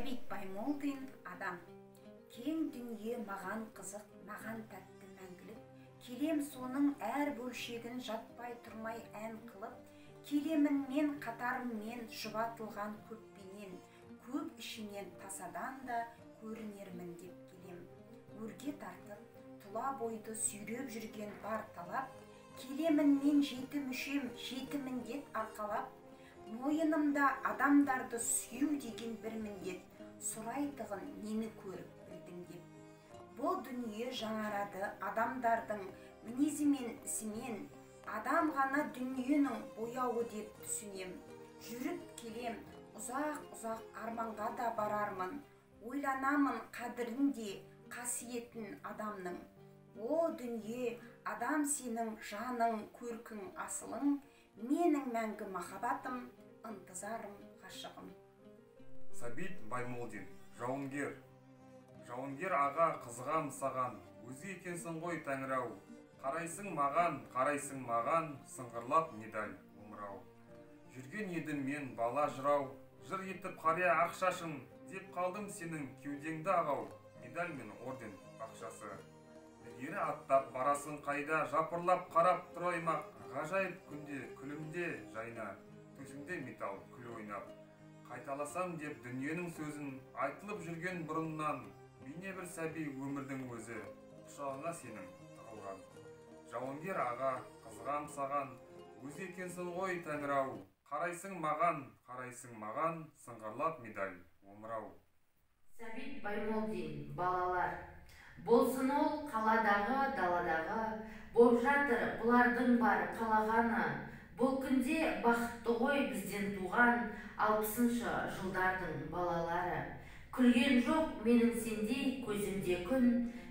Сәбит Баймолдин адам. Кең дүние маған қызық, маған тәтті мәңгілік. Келем соның әр бөлшегін жатпай тұрмай ән қылып, келемін мен қатарыммен жұбатылған көппенен, көп ішінен тасадан да көрінермін деп келем. Өрге тартып, тұла бойды сүйреп жүрген бар талап, келемін мен жеті мүшем, жеті міндет арқалап, мойынымда адамдарды сүю деген бір міндет, сұрайтығын нені көріп білдің деп. Бұл дүние жаңарады адамдардың мінезі мен ісімен, адам ғана дүниенің бояуы деп түсінем. Жүріп келем, ұзақ арманға да барармын, ойланамын қадірінде, қасиетін адамның. О дүние, адам сенің жаның, көркің, асылың, менің мәңгі махаббатым, ынтызарым, ғашығым. Сәбит Баймолдин, жауынгер. Жауынгер аға, қызығам саған, өзі екенсің ғой тәңірау. Қарайсың маған, сыңғырлап медаль омырау. Жүрген едім мен бала жырау, жыр етіп қария ақшашын, деп қалдым сенің кеудеңді ағау, медаль мен орден ақшасы. Ері аттап барасың қайда, жапырлап қарап тұраймақ, ғажайып күнде күлімде жайна, төсіңде металл күл ойнап. Қайталасам деп дүниенің сөзін, айтылып жүрген бұрыннан, бейне бір сәби өмірдің өзі, құшағыңа сенің тығылған. Жауынгер аға, қызығам саған, өзі екенсің ғой тәңірау. Қарайсың маған, сыңғырлап медаль омырау. Сәбит Баймолдин, балалар. Болсын ол қаладағы, даладағы, боп жатыр бұлардың бар қалағаны. Бұл күнде бақытты ғой бізден туған 60-шы жылдардың балалары. Күлген жоқ менің сендей көзімде күн,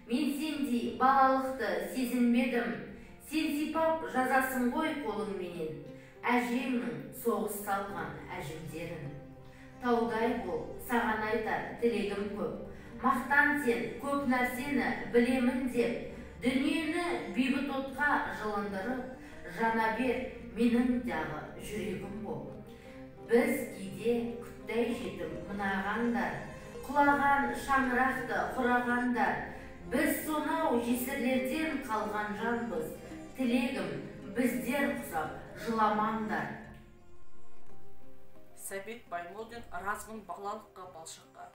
мен сендей балалықты сезінбедім. Сен сипап жазасың ғой қолыңменен, әжеңнің соғыс салған әжімдерін. Таудай бол, саған айтар тілегім көп, мақтан сен көп нәрсені білемін деп, дүниені бейбіт отқа жылындырып, жана бер менің дағы жүрегім бол. Біз кейде күттай жетім мынағандар, құлаған шаңырақты құрағандар, біз сонау жесірлерден қалған жанбыз, тілегім біздер құсап жыламаңдар. Сәбит Баймолдин, размын балалыққа балшаққа.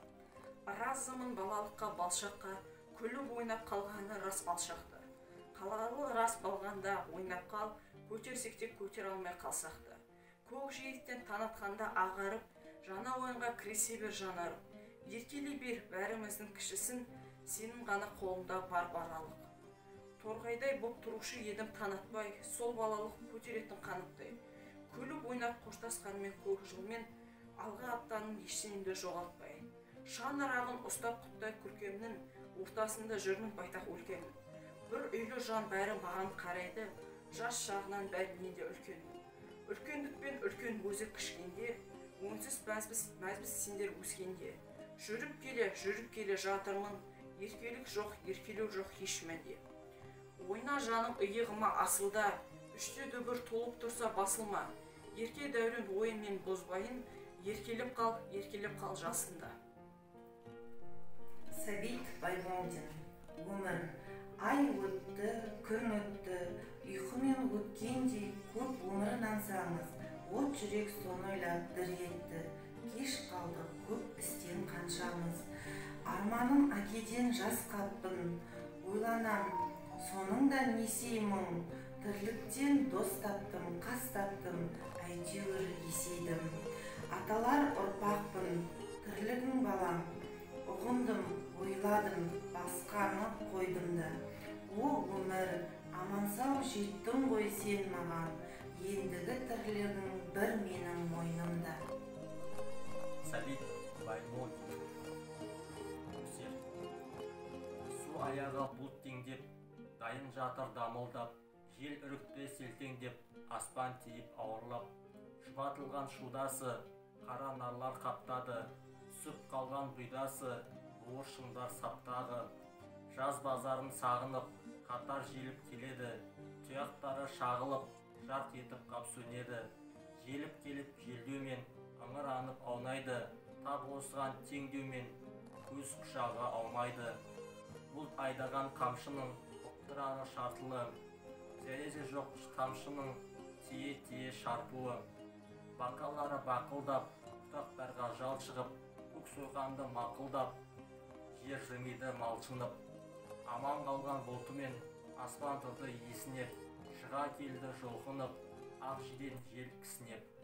Разымын балалыққа балшаққа, күліп ойнап қалғаны рас балшақты. Қалалы рас балғанда ойнап қал, көтерсек те көтер алмай қалсақты. Көк жиектен танатқанда ағарып, жаңа ойынға кіресе бер жанарып. Еркелей бер бәріміздің кішісін, сенің ғана қолында бар балалық. Торғайдай боп тұрушы едім танатпай, сол балалық көтеретін қанаттай. Күліп ойнап қоштасқанмен көк жылмен, алға аттаның ештеңді жоғалтпай. Шан арағын ұстап құттай күркемнің, ортасында жүрмін байтақ өлкемнің. Бір үйлі жан бәрі маған қарайды, жас шағынан бәрінен де үлкенмін. Үлкендікпен үлкен өзі кішкенде, онсыз мәзбіз сендер өскенде. Жүріп келе жатырмын, еркелік жоқ, еркелеу жоқ ешмәнде. Ойна жаным иығыма асылда, үште дүбір толып тұрса басылма. Ерке дәурен ойынмен бозбайын, еркелеп қал жасында. Сәбит Баймолдин, өмір. Ай өтті, күн өтті, ұйқымен өткендей көп өмірін аңсаңыз, от жүрек соны ойлап дір етті. Кеш қалды көп істен қаншамыз. Арманым әкеден жас қаппын, ойланам, соның да несей мұң. Тірліктен дос таптым, қас таптым, әйтеуір есейдім. Аталар ұрпақпын, тірлігің балам, ұғындым, ойладым, басқаны қойдым да. О өмір, амансау жеттің ғой сен маған, ендігі тірлігің бір менің мойнымда. Сәбит Баймолдин, өсер. Су аяғы бұлт теңдеп, дайын жатыр дамылдап, жел үрікті селтеңдеп, аспан тиіп ауырлап. Жұбатылған шудасы, қара нарлар қаптады, түсіп қалған бұйдасы, буыр шыңдар саптағы. Жаз базарын сағынып, қатар желіп келеді, тұяқтары шағылып, жарқ етіп қап сөнеді. Желіп келіп желдеумен ыңыранып аунайды, тап осыған теңдеумен көз құшағы алмайды. Бұлт айдаған қамшының оқтырары шартылы, зәресі жоқ тамшының тие-тие шарпуы. Бақалары бақылдап, құтақтарға жал шығып, көк сойғанды мақылдап, жер жымиды малшынып. Аман қалған бұлтымен аспан тұрды есінеп, шыға келді жолқынып, ақ жирен жел кісінеп.